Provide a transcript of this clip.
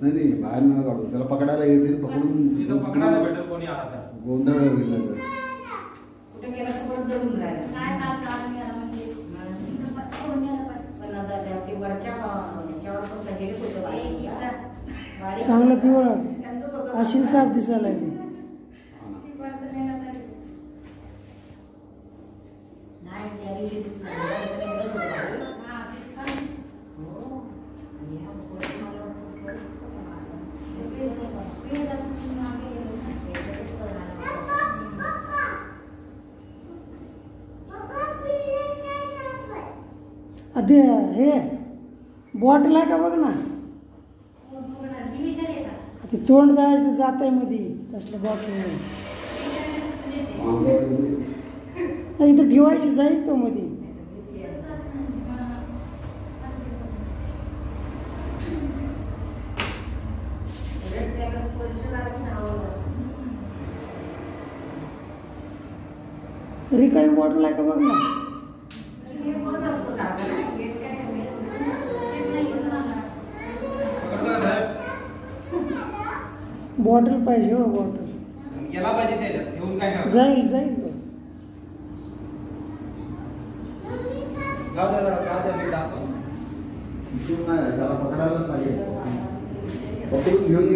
नाही नाही बाहेर नका काढू, त्याला पकडायला येतील, पकडून इथं पकडायला भेटेल कोणी आला तर. गोंधळ होईल नंतर. कुठे गेला तर बंद दडून राहिला काय काम चालू आहे म्हणजे इथं पकडून न्यायला पाहिजे. पण आता ते वरच्या याच्यावर फक्त हेच होतं बारीक. चांगलं पिवळं त्यांचंच होतं. आशील साफ दिसायला ते. नाही त्या दिवशी दिसणार नाही. इथं एवढंच होतं बारीक. हा, तेच काय. हो. आणि ह्या पोरी मला वाटतं थोडं दिसत होतं. ते पिवळं दाखवून मागे गेलो ना. याच्यातच करणार. ते हे बॉटल आहे का बघ ना, डिव्हिजन येतात. ते तोंड जायचं जात आहे मध्ये तसल्या बॉटल इथं ठेवायची जाईल तो मध्ये. रिकामी बॉटल आहे का बघ ना. हे होत असतं सारखं ना. हे काय पकडता साहेब बॉटल पाहिजे हो, बॉटल गेला पाहिजे त्याच्यात ठेवून काय करणार? जाईल जाईल तो. जाऊ द्या जरा, जाऊ द्या, मी जातो. इथून नाही, त्याला पकडायलाच लागेल. पकडून घेऊन